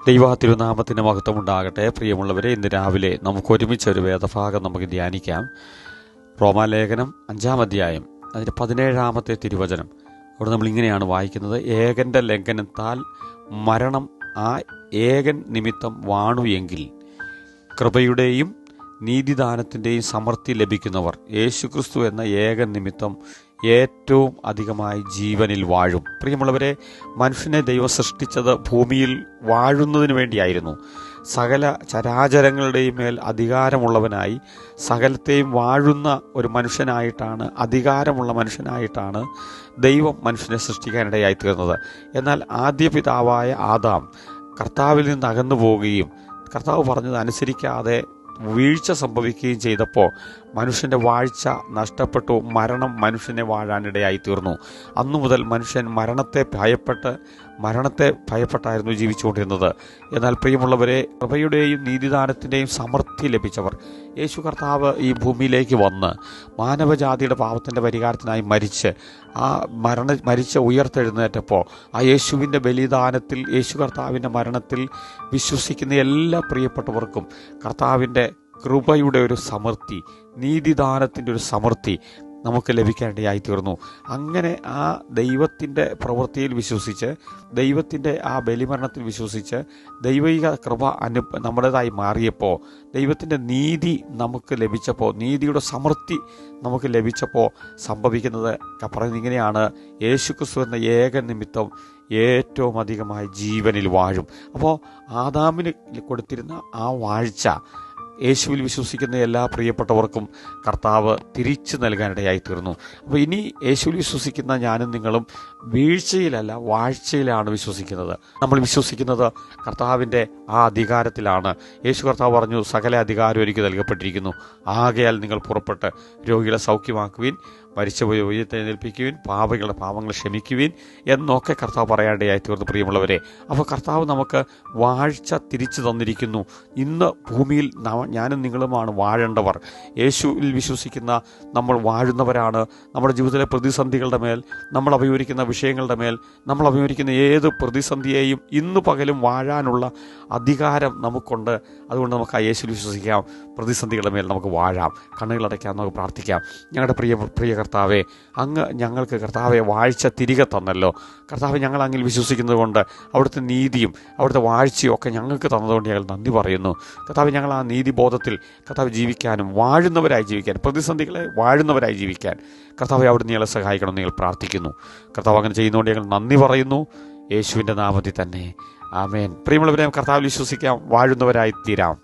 ദൈവ തിരുനാമത്തിന് മഹത്വം ഉണ്ടാകട്ടെ. പ്രിയമുള്ളവരെ, ഇന്ന് രാവിലെ നമുക്ക് ഒരുമിച്ച് ഒരു വേദഭാഗം നമുക്ക് ധ്യാനിക്കാം. റോമാലേഖനം 5-ാം അധ്യായം അതിൻ്റെ 17-ാമത്തെ തിരുവചനം. അവിടെ നമ്മൾ ഇങ്ങനെയാണ് വായിക്കുന്നത്: ഏകന്റെ ലംഘനത്താൽ മരണം ആ ഏകൻ നിമിത്തം വാണു എങ്കിൽ കൃപയുടെയും നീതിദാനത്തിൻ്റെയും സമൃദ്ധി ലഭിക്കുന്നവർ യേശുക്രിസ്തു എന്ന ഏകൻ നിമിത്തം ഏറ്റവും അധികമായി ജീവനിൽ വാഴും. പ്രിയമുള്ളവരെ, മനുഷ്യനെ ദൈവം സൃഷ്ടിച്ചത് ഭൂമിയിൽ വാഴുന്നതിന് വേണ്ടിയായിരുന്നു. സകല ചരാചരങ്ങളുടെയും മേൽ അധികാരമുള്ളവനായി സകലത്തെയും വാഴുന്ന ഒരു മനുഷ്യനായിട്ടാണ്, അധികാരമുള്ള മനുഷ്യനായിട്ടാണ് ദൈവം മനുഷ്യനെ സൃഷ്ടിക്കാനിടയായി തീർന്നത്. എന്നാൽ ആദ്യ പിതാവായ ആദാം കർത്താവിൽ നിന്ന് അകന്നു പോവുകയും കർത്താവ് പറഞ്ഞത് അനുസരിക്കാതെ വീഴ്ച സംഭവിക്കുകയും ചെയ്തപ്പോൾ മനുഷ്യൻ്റെ വാഴ്ച നഷ്ടപ്പെട്ടു. മരണം മനുഷ്യനെ വാഴാനിടയായി തീർന്നു. അന്നു മുതൽ മനുഷ്യൻ മരണത്തെ ഭയപ്പെട്ടായിരുന്നു ജീവിച്ചുകൊണ്ടിരുന്നത്. എന്നാൽ പ്രിയമുള്ളവരെ, കൃപയുടെയും നീതിദാനത്തിൻ്റെയും സമൃദ്ധി ലഭിച്ചവർ യേശു കർത്താവ് ഈ ഭൂമിയിലേക്ക് വന്ന് മാനവജാതിയുടെ പാപത്തിൻ്റെ പരിഹാരത്തിനായി മരിച്ച് ഉയർത്തെഴുന്നേറ്റപ്പോൾ ആ യേശുവിൻ്റെ ബലിദാനത്തിൽ, യേശു കർത്താവിൻ്റെ മരണത്തിൽ വിശ്വസിക്കുന്ന എല്ലാ പ്രിയപ്പെട്ടവർക്കും കർത്താവിൻ്റെ കൃപയുടെ ഒരു സമൃദ്ധി, നീതിദാനത്തിൻ്റെ ഒരു സമൃദ്ധി നമുക്ക് ലഭിക്കേണ്ടതായി തീർന്നു. അങ്ങനെ ആ ദൈവത്തിൻ്റെ പ്രവൃത്തിയിൽ വിശ്വസിച്ച്, ദൈവത്തിൻ്റെ ആ ബലിമരണത്തിൽ വിശ്വസിച്ച് പറയുക കൃപ നമ്മുടേതായി മാറിയപ്പോൾ, ദൈവത്തിൻ്റെ നീതി നമുക്ക് ലഭിച്ചപ്പോൾ, നീതിയുടെ സമൃദ്ധി നമുക്ക് ലഭിച്ചപ്പോൾ സംഭവിക്കുന്നത് പറയുന്നത് ഇങ്ങനെയാണ്: യേശുക്രിസ്തു എന്ന ഏക നിമിത്തം ഏറ്റവും അധികമായി ജീവനിൽ വാഴും. അപ്പോൾ ആദാമിന് കൊടുത്തിരുന്ന ആ വാഴ്ച യേശുവിൽ വിശ്വസിക്കുന്ന എല്ലാ പ്രിയപ്പെട്ടവർക്കും കർത്താവ് തിരിച്ചു നൽകാനിടയായി തീർന്നു. അപ്പോൾ ഇനി യേശുവിൽ വിശ്വസിക്കുന്ന ഞാനും നിങ്ങളും വീഴ്ചയിലല്ല, വാഴ്ചയിലാണ് വിശ്വസിക്കുന്നത്. നമ്മൾ വിശ്വസിക്കുന്നത് കർത്താവിൻ്റെ ആ അധികാരത്തിലാണ്. യേശു കർത്താവ് പറഞ്ഞു, സകല അധികാരം എനിക്ക് നൽകപ്പെട്ടിരിക്കുന്നു, ആകയാൽ നിങ്ങൾ പുറപ്പെട്ട് രോഗികളെ സൗഖ്യമാക്കുവിൻ, മരിച്ചുപോയി ഉയർത്തെഴുന്നേൽപ്പിക്കുവിൻ, പാപികളുടെ പാപങ്ങൾ ക്ഷമിക്കുവിൻ എന്നൊക്കെ കർത്താവ് പറയാനിടയായി തീർന്നു. പ്രിയമുള്ളവരെ, അപ്പോൾ കർത്താവ് നമുക്ക് വാഴ്ച തിരിച്ചു തന്നിരിക്കുന്നു. ഇന്ന് ഭൂമിയിൽ ഞാനും നിങ്ങളുമാണ് വാഴേണ്ടവർ. യേശുവിൽ വിശ്വസിക്കുന്ന നമ്മൾ വാഴുന്നവരാണ്. നമ്മുടെ ജീവിതത്തിലെ പ്രതിസന്ധികളുടെ മേൽ, നമ്മൾ അഭിമുഖീകരിക്കുന്ന വിഷയങ്ങളുടെ മേൽ, നമ്മൾ അഭിമുഖീകരിക്കുന്ന ഏത് പ്രതിസന്ധിയെയും ഇന്ന് പകലും വാഴാനുള്ള അധികാരം നമുക്കുണ്ട്. അതുകൊണ്ട് നമുക്ക് ആ യേശുവിൽ വിശ്വസിക്കാം. പ്രതിസന്ധികളുടെ മേൽ നമുക്ക് വാഴാം. കണ്ണുകളടയ്ക്കാം, നമുക്ക് പ്രാർത്ഥിക്കാം. ഞങ്ങളുടെ പ്രിയ കർത്താവെ, അങ്ങ് ഞങ്ങൾക്ക് കർത്താവെ വാഴ്ച തിരികെ തന്നല്ലോ. കർത്താവെ, ഞങ്ങൾ അങ്ങിൽ വിശ്വസിക്കുന്നത് കൊണ്ട് അവിടുത്തെ നീതിയും അവിടുത്തെ വാഴ്ചയും ഒക്കെ ഞങ്ങൾക്ക് തന്നതുകൊണ്ട് ഞങ്ങൾ നന്ദി പറയുന്നു. കർത്താവെ, ഞങ്ങൾ ആ നീതിബോധത്തിൽ കർത്താവ് ജീവിക്കാനും വാഴുന്നവരായി ജീവിക്കാൻ, പ്രതിസന്ധികളെ വാഴുന്നവരായി ജീവിക്കാൻ കർത്താവെ അവിടുന്ന് ഞങ്ങളെ സഹായിക്കണം. നിങ്ങൾ പ്രാർത്ഥിക്കുന്നു. കർത്താവ് അങ്ങനെ ചെയ്യുന്നതുകൊണ്ട് ഞങ്ങൾ നന്ദി പറയുന്നു. യേശുവിൻ്റെ നാമത്തിൽ തന്നെ ആമേൻ. പ്രിയമുള്ളവരെ, കർത്താവിൽ വിശ്വസിക്കാം, വാഴുന്നവരായി തീരാം.